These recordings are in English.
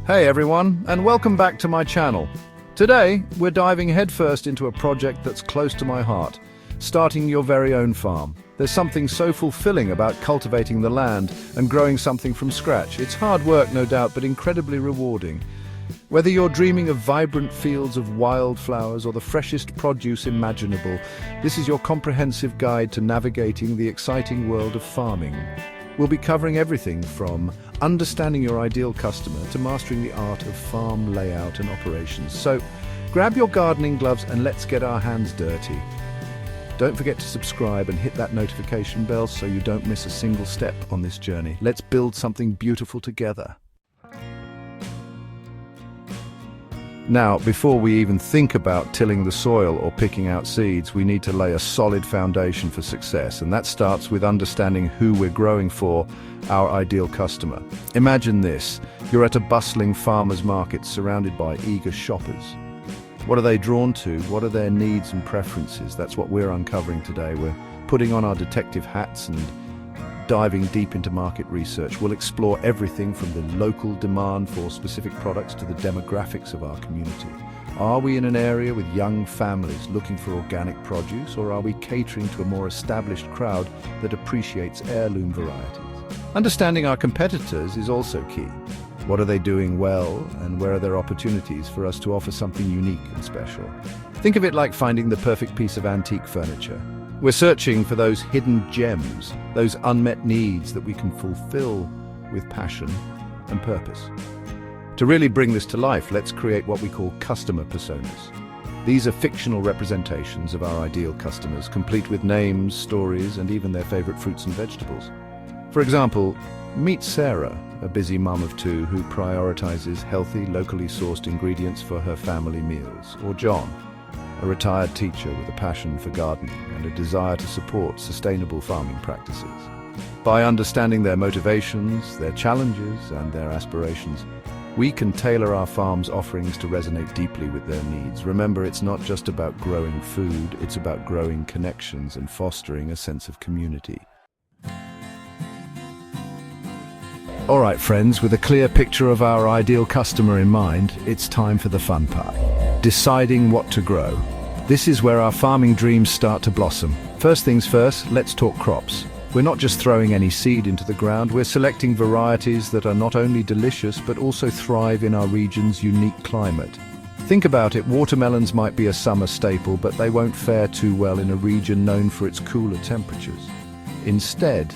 Hey everyone, and welcome back to my channel. Today, we're diving headfirst into a project that's close to my heart, starting your very own farm. There's something so fulfilling about cultivating the land and growing something from scratch. It's hard work, no doubt, but incredibly rewarding. Whether you're dreaming of vibrant fields of wildflowers or the freshest produce imaginable, this is your comprehensive guide to navigating the exciting world of farming. We'll be covering everything from understanding your ideal customer to mastering the art of farm layout and operations. So, grab your gardening gloves and let's get our hands dirty. Don't forget to subscribe and hit that notification bell so you don't miss a single step on this journey. Let's build something beautiful together. Now, before we even think about tilling the soil or picking out seeds, we need to lay a solid foundation for success, and that starts with understanding who we're growing for, our ideal customer. Imagine this: you're at a bustling farmer's market surrounded by eager shoppers. What are they drawn to? What are their needs and preferences? That's what we're uncovering today. We're putting on our detective hats and diving deep into market research. We'll explore everything from the local demand for specific products to the demographics of our community. Are we in an area with young families looking for organic produce, or are we catering to a more established crowd that appreciates heirloom varieties? Understanding our competitors is also key. What are they doing well, and where are there opportunities for us to offer something unique and special? Think of it like finding the perfect piece of antique furniture. We're searching for those hidden gems, those unmet needs that we can fulfill with passion and purpose. To really bring this to life, let's create what we call customer personas. These are fictional representations of our ideal customers, complete with names, stories, and even their favorite fruits and vegetables. For example, meet Sarah, a busy mum of two who prioritizes healthy, locally sourced ingredients for her family meals. Or John, a retired teacher with a passion for gardening and a desire to support sustainable farming practices. By understanding their motivations, their challenges, and their aspirations, we can tailor our farm's offerings to resonate deeply with their needs. Remember, it's not just about growing food, it's about growing connections and fostering a sense of community. All right, friends, with a clear picture of our ideal customer in mind, it's time for the fun part: deciding what to grow. This is where our farming dreams start to blossom. First things first, let's talk crops. We're not just throwing any seed into the ground, we're selecting varieties that are not only delicious but also thrive in our region's unique climate. Think about it, watermelons might be a summer staple, but they won't fare too well in a region known for its cooler temperatures. Instead,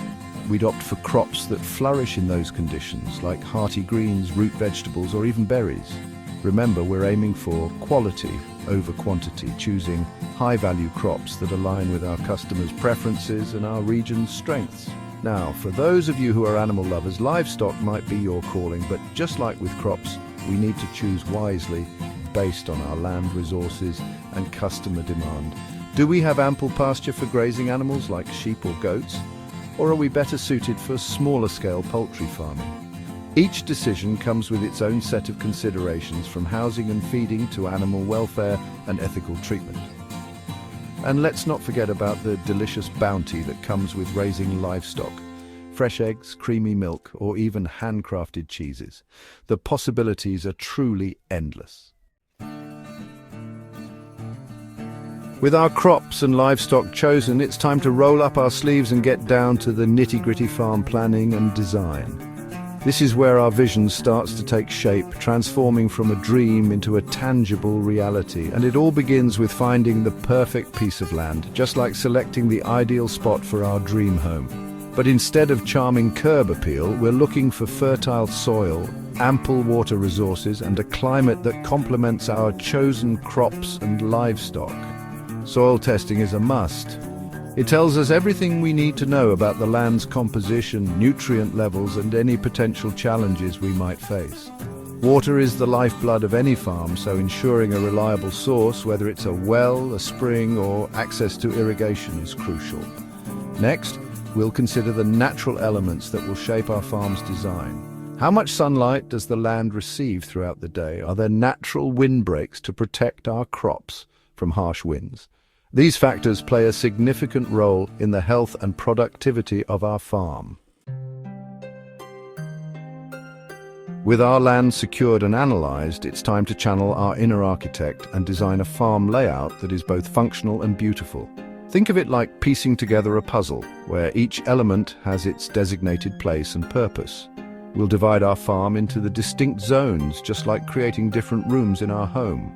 we'd opt for crops that flourish in those conditions, like hearty greens, root vegetables, or even berries. Remember, we're aiming for quality over quantity, choosing high-value crops that align with our customers' preferences and our region's strengths. Now, for those of you who are animal lovers, livestock might be your calling, but just like with crops, we need to choose wisely based on our land resources and customer demand. Do we have ample pasture for grazing animals like sheep or goats? Or are we better suited for smaller-scale poultry farming? Each decision comes with its own set of considerations, from housing and feeding to animal welfare and ethical treatment. And let's not forget about the delicious bounty that comes with raising livestock. Fresh eggs, creamy milk, or even handcrafted cheeses. The possibilities are truly endless. With our crops and livestock chosen, it's time to roll up our sleeves and get down to the nitty-gritty farm planning and design. This is where our vision starts to take shape, transforming from a dream into a tangible reality. And it all begins with finding the perfect piece of land, just like selecting the ideal spot for our dream home. But instead of charming curb appeal, we're looking for fertile soil, ample water resources, and a climate that complements our chosen crops and livestock. Soil testing is a must. It tells us everything we need to know about the land's composition, nutrient levels, and any potential challenges we might face. Water is the lifeblood of any farm, so ensuring a reliable source, whether it's a well, a spring, or access to irrigation, is crucial. Next, we'll consider the natural elements that will shape our farm's design. How much sunlight does the land receive throughout the day? Are there natural windbreaks to protect our crops from harsh winds? These factors play a significant role in the health and productivity of our farm. With our land secured and analyzed, it's time to channel our inner architect and design a farm layout that is both functional and beautiful. Think of it like piecing together a puzzle, where each element has its designated place and purpose. We'll divide our farm into the distinct zones, just like creating different rooms in our home.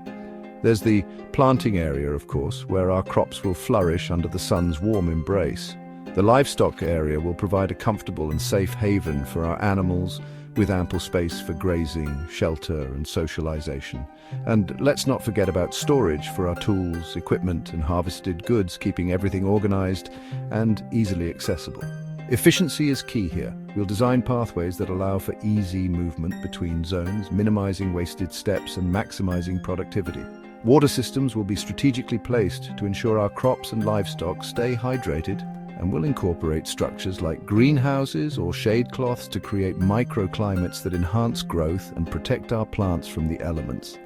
There's the planting area, of course, where our crops will flourish under the sun's warm embrace. The livestock area will provide a comfortable and safe haven for our animals, with ample space for grazing, shelter, and socialization. And let's not forget about storage for our tools, equipment, and harvested goods, keeping everything organized and easily accessible. Efficiency is key here. We'll design pathways that allow for easy movement between zones, minimizing wasted steps and maximizing productivity. Water systems will be strategically placed to ensure our crops and livestock stay hydrated, and we'll incorporate structures like greenhouses or shade cloths to create microclimates that enhance growth and protect our plants from the elements.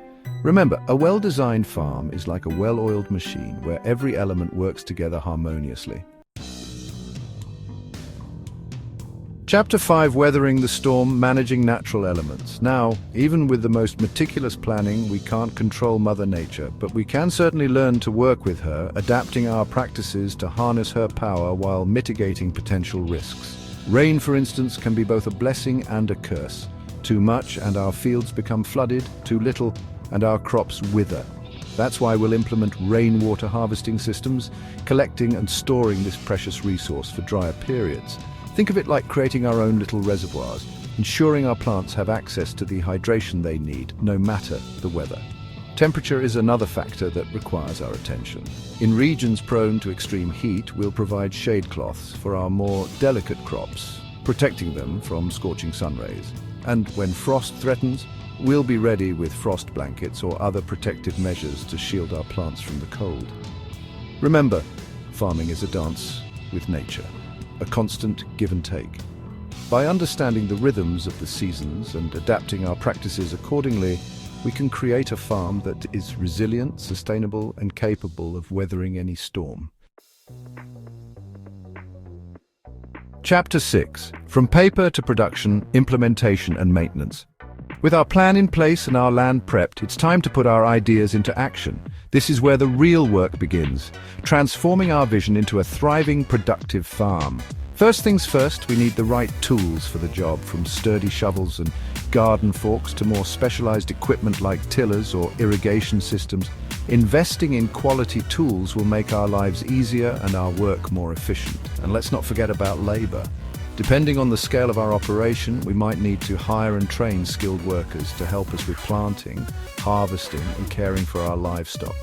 Remember, a well-designed farm is like a well-oiled machine where every element works together harmoniously. Chapter 5: Weathering the Storm, Managing Natural Elements. Now, even with the most meticulous planning, we can't control Mother Nature, but we can certainly learn to work with her, adapting our practices to harness her power while mitigating potential risks. Rain, for instance, can be both a blessing and a curse. Too much and our fields become flooded, too little and our crops wither. That's why we'll implement rainwater harvesting systems, collecting and storing this precious resource for drier periods. Think of it like creating our own little reservoirs, ensuring our plants have access to the hydration they need, no matter the weather. Temperature is another factor that requires our attention. In regions prone to extreme heat, we'll provide shade cloths for our more delicate crops, protecting them from scorching sun rays. And when frost threatens, we'll be ready with frost blankets or other protective measures to shield our plants from the cold. Remember, farming is a dance with nature, a constant give and take. By understanding the rhythms of the seasons and adapting our practices accordingly, we can create a farm that is resilient, sustainable, and capable of weathering any storm. Chapter 6: From Paper to Production, Implementation and Maintenance. With our plan in place and our land prepped, it's time to put our ideas into action. This is where the real work begins, transforming our vision into a thriving, productive farm. First things first, we need the right tools for the job, from sturdy shovels and garden forks to more specialized equipment like tillers or irrigation systems. Investing in quality tools will make our lives easier and our work more efficient. And let's not forget about labor. Depending on the scale of our operation, we might need to hire and train skilled workers to help us with planting, harvesting, and caring for our livestock.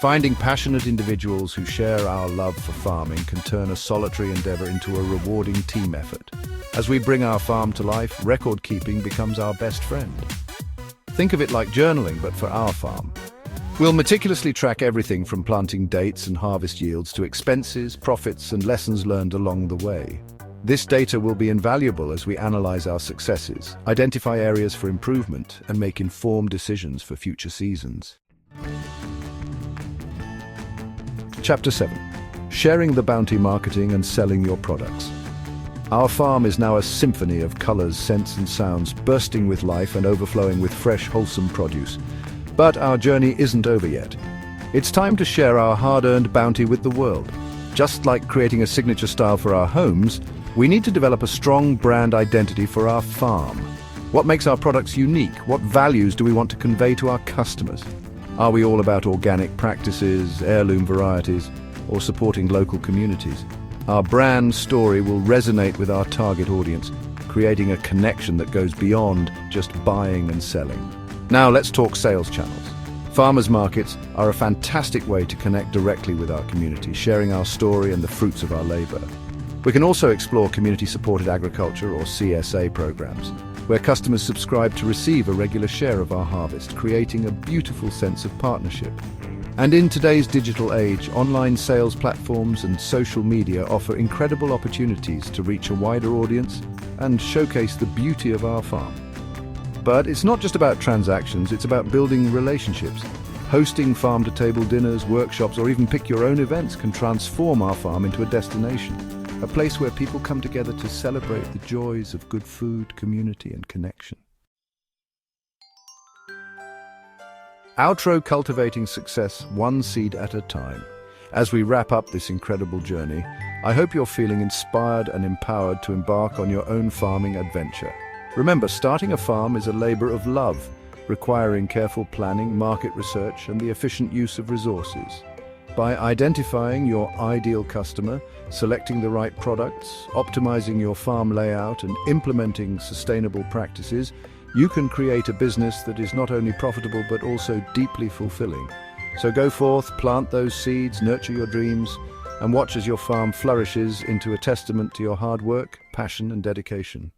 Finding passionate individuals who share our love for farming can turn a solitary endeavor into a rewarding team effort. As we bring our farm to life, record keeping becomes our best friend. Think of it like journaling, but for our farm. We'll meticulously track everything from planting dates and harvest yields to expenses, profits, and lessons learned along the way. This data will be invaluable as we analyze our successes, identify areas for improvement, and make informed decisions for future seasons. Chapter 7: Sharing the Bounty, Marketing and Selling Your Products. Our farm is now a symphony of colors, scents and sounds, bursting with life and overflowing with fresh, wholesome produce. But our journey isn't over yet. It's time to share our hard-earned bounty with the world. Just like creating a signature style for our homes, we need to develop a strong brand identity for our farm. What makes our products unique? What values do we want to convey to our customers? Are we all about organic practices, heirloom varieties, or supporting local communities? Our brand story will resonate with our target audience, creating a connection that goes beyond just buying and selling. Now let's talk sales channels. Farmers markets are a fantastic way to connect directly with our community, sharing our story and the fruits of our labor. We can also explore community-supported agriculture or CSA programs, where customers subscribe to receive a regular share of our harvest, creating a beautiful sense of partnership. And in today's digital age, online sales platforms and social media offer incredible opportunities to reach a wider audience and showcase the beauty of our farm. But it's not just about transactions, it's about building relationships. Hosting farm-to-table dinners, workshops, or even pick your own events can transform our farm into a destination, a place where people come together to celebrate the joys of good food, community, and connection. Outro: cultivating success one seed at a time. As we wrap up this incredible journey, I hope you're feeling inspired and empowered to embark on your own farming adventure. Remember, starting a farm is a labor of love, requiring careful planning, market research, and the efficient use of resources. By identifying your ideal customer, selecting the right products, optimizing your farm layout, and implementing sustainable practices, you can create a business that is not only profitable but also deeply fulfilling. So go forth, plant those seeds, nurture your dreams, and watch as your farm flourishes into a testament to your hard work, passion, and dedication.